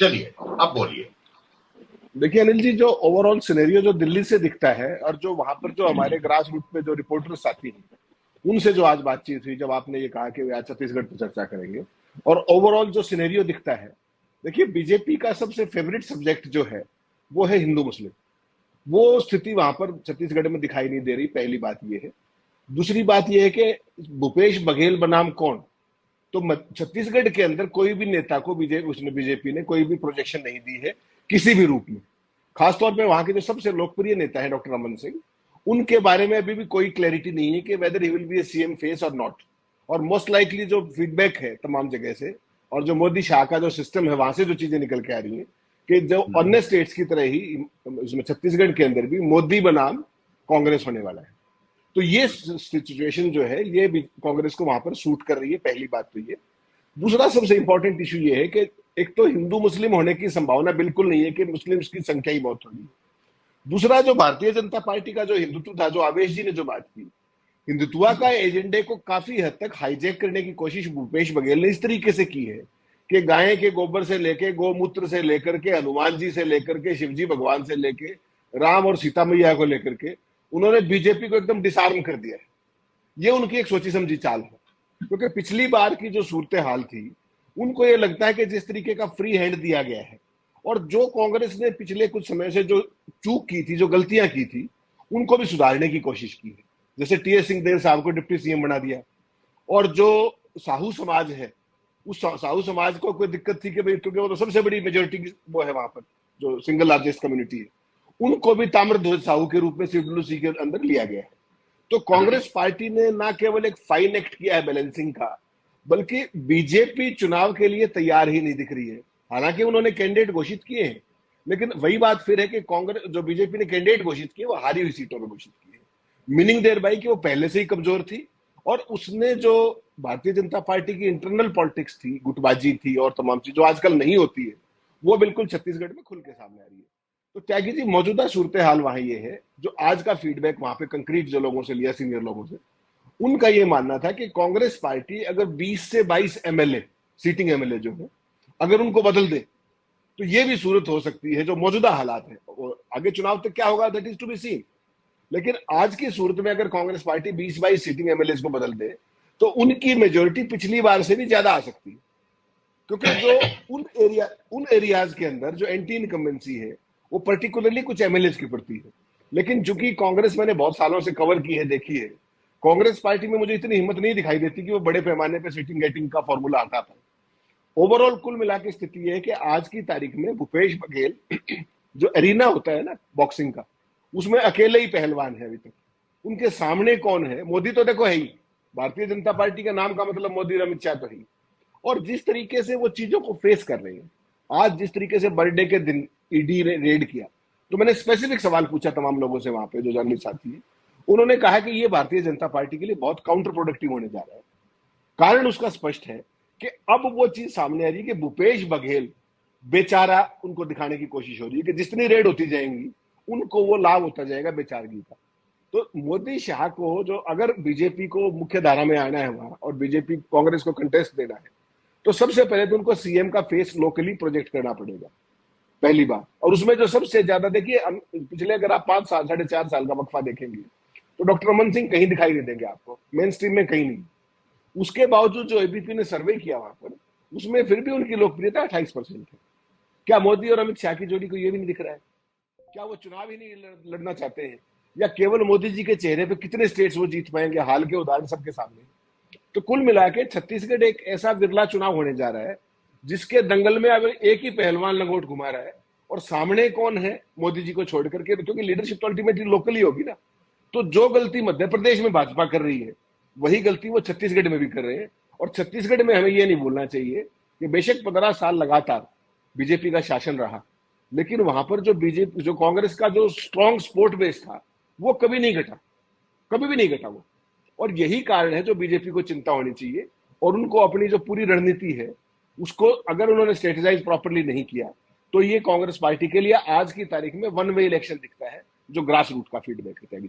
चलिए, अब बोलिए। देखिए अनिल जी, जो ओवरऑल सिनेरियो जो दिल्ली से दिखता है और जो वहां पर जो हमारे ग्रास रूट पे जो रिपोर्टर्स आती हैं उनसे जो आज बातचीत हुई, जब आपने ये कहा कि वे आज छत्तीसगढ़ पर चर्चा करेंगे, और ओवरऑल जो सिनेरियो दिखता है, देखिए बीजेपी का सबसे फेवरेट सब्जेक्ट जो है वो है हिंदू मुस्लिम। वो स्थिति वहां पर छत्तीसगढ़ में दिखाई नहीं दे रही, पहली बात ये है। दूसरी बात यह है कि भूपेश बघेल बनाम कौन, तो छत्तीसगढ़ के अंदर कोई भी नेता को बीजेपी ने कोई भी प्रोजेक्शन नहीं दी है किसी भी रूप में। खासतौर पे वहां के जो सबसे लोकप्रिय नेता है डॉक्टर रमन सिंह, उनके बारे में अभी भी कोई क्लैरिटी नहीं है कि weather he will be A CM face और नॉट। और मोस्ट लाइकली जो फीडबैक है तमाम जगह से, और जो मोदी शाह का जो सिस्टम है वहां से जो चीजें निकल के आ रही है, कि जो अन्य स्टेट्स की तरह ही इसमें छत्तीसगढ़ के अंदर भी मोदी बनाम कांग्रेस होने वाला है। तो ये सिचुएशन जो है ये भी कांग्रेस को वहां पर सूट कर रही है, पहली बात तो ये। दूसरा सबसे इंपॉर्टेंट इशू ये है कि एक तो हिंदू मुस्लिम होने की संभावना बिल्कुल नहीं है कि मुस्लिम्स की संख्या ही बहुत होगी। दूसरा, जो भारतीय जनता पार्टी का जो हिंदुत्व था, जो आवेश जी ने जो बात की, हिंदुत्व का एजेंडे को काफी हद तक हाईजैक करने की कोशिश भूपेश बघेल ने इस तरीके से की है कि गाय के गोबर से लेके, गौमूत्र से लेकर के, हनुमान जी से लेकर के, शिवजी भगवान से लेके, राम और सीता मैया को लेकर के उन्होंने बीजेपी को एकदम डिसआर्म कर दिया है। ये उनकी एक सोची समझी चाल है, क्योंकि पिछली बार की जो सूरत हाल थी, उनको ये लगता है कि जिस तरीके का फ्री हैंड दिया गया है, और जो कांग्रेस ने पिछले कुछ समय से जो चूक की थी, जो गलतियां की थी, उनको भी सुधारने की कोशिश की है। जैसे टीएस सिंहदेव साहब को डिप्टी सीएम बना दिया, और जो साहू समाज है, उस साहू समाज को कोई दिक्कत थी कि भाई, क्योंकि वो तो सबसे बड़ी मेजोरिटी वो है वहां पर, जो सिंगल लार्जेस्ट कम्युनिटी है, उनको भी ताम्रध्वज साहू के रूप में सीडब्ल्यूसी के अंदर लिया गया है। तो कांग्रेस पार्टी ने ना केवल एक फाइन एक्ट किया है बैलेंसिंग का, बल्कि बीजेपी चुनाव के लिए तैयार ही नहीं दिख रही है। हालांकि उन्होंने कैंडिडेट घोषित किए हैं, लेकिन वही बात फिर है कि कांग्रेस, जो बीजेपी ने कैंडिडेट घोषित किए, वो हारी हुई सीटों में घोषित किए, मीनिंग देयर बाई कि वो पहले से ही कमजोर थी। और उसने जो भारतीय जनता पार्टी की इंटरनल पॉलिटिक्स थी, गुटबाजी थी और तमाम चीज जो आजकल नहीं होती है, वो बिल्कुल छत्तीसगढ़ में खुल के सामने आ रही है। तो त्यागी जी, मौजूदा सूरत हाल वहां ये है, जो आज का फीडबैक वहां पे कंक्रीट जो लोगों से लिया, सीनियर लोगों से, उनका ये मानना था कि कांग्रेस पार्टी अगर 20 से 22 एमएलए, सीटिंग एमएलए जो है, अगर उनको बदल दे, तो ये भी सूरत हो सकती है जो मौजूदा हालात है। आगे चुनाव तक क्या होगा, that is to be seen. लेकिन आज की सूरत में अगर कांग्रेस पार्टी 20-22 सीटिंग एमएलए को बदल दे, तो उनकी मेजोरिटी पिछली बार से भी ज्यादा आ सकती है। क्योंकि जो उन एरियाज के अंदर जो एंटी इनकम्बेंसी है, वो पर्टिकुलरली कुछ एमएलए की पड़ती है। लेकिन चूंकि कांग्रेस मैंने बहुत सालों से कवर की है, देखी है, कांग्रेस पार्टी में मुझे इतनी हिम्मत नहीं दिखाई देती कि वो बड़े पैमाने पर सीटिंग गेटिंग का फॉर्मूला आता था। ओवरऑल कुल मिला के स्थिति यह है कि आज की तारीख में भूपेश बघेल जो एरिना होता है ना बॉक्सिंग का, उसमें अकेले ही पहलवान है अभी तक। उनके सामने कौन है? मोदी तो देखो है ही, भारतीय जनता पार्टी का नाम का मतलब मोदी और अमित शाह तो है। और जिस तरीके से वो चीजों को फेस कर रहे हैं, आज जिस तरीके से बर्थडे के दिन ईडी ने रेड किया, तो मैंने स्पेसिफिक सवाल पूछा तमाम लोगों से वहां पे जो जर्नलिस्ट साथी है, उन्होंने कहा कि ये भारतीय जनता पार्टी के लिए बहुत काउंटर प्रोडक्टिव होने जा रहा है। कारण उसका स्पष्ट है कि अब वो चीज सामने आ रही है कि भूपेश बघेल बेचारा, उनको दिखाने की कोशिश हो रही है कि जितनी रेड होती जाएंगी उनको वो लाभ होता जाएगा बेचारगी का। तो मोदी शाह को, जो अगर बीजेपी को मुख्य धारा में आना है वहां, और बीजेपी कांग्रेस को कंटेस्ट देना है, तो सबसे पहले तो उनको सीएम का फेस लोकली प्रोजेक्ट करना पड़ेगा, पहली बात। और उसमें जो सबसे ज्यादा, देखिए पिछले अगर आप 5 साल 4.5 साल का वक्फा देखेंगे, तो डॉक्टर रमन सिंह कहीं दिखाई नहीं देंगे आपको, मेन स्ट्रीम में कहीं नहीं। उसके बावजूद जो एबीपी ने सर्वे किया वहां पर, उसमें फिर भी उनकी लोकप्रियता 28% है। क्या मोदी और अमित शाह की जोड़ी को यह भी नहीं दिख रहा है? क्या वो चुनाव ही नहीं लड़ना चाहते हैं? या केवल मोदी जी के चेहरे पे कितने स्टेट्स वो जीत पाएंगे? हाल के उदाहरण सबके सामने। तो कुल मिला के छत्तीसगढ़ एक ऐसा बिरला चुनाव होने जा रहा है जिसके दंगल में अब एक ही पहलवान लंगोट घुमा रहा है, और सामने कौन है मोदी जी को छोड़ करके, क्योंकि लीडरशिप तो अल्टीमेटली लोकल ही होगी ना। तो जो गलती मध्य प्रदेश में भाजपा कर रही है, वही गलती वो छत्तीसगढ़ में भी कर रहे हैं। और छत्तीसगढ़ में हमें यह नहीं भूलना चाहिए कि बेशक 15 साल लगातार बीजेपी का शासन रहा, लेकिन वहां पर जो बीजेपी, जो कांग्रेस का जो स्ट्रॉन्ग सपोर्ट बेस था, वो कभी नहीं घटा, कभी भी नहीं घटा वो। और यही कारण है जो बीजेपी को चिंता होनी चाहिए। और उनको अपनी जो पूरी रणनीति है, उसको अगर उन्होंने स्ट्रेटेजाइज प्रॉपरली नहीं किया, तो ये कांग्रेस पार्टी के लिए आज की तारीख में वन वे इलेक्शन दिखता है, जो ग्रास रूट का फीडबैक है।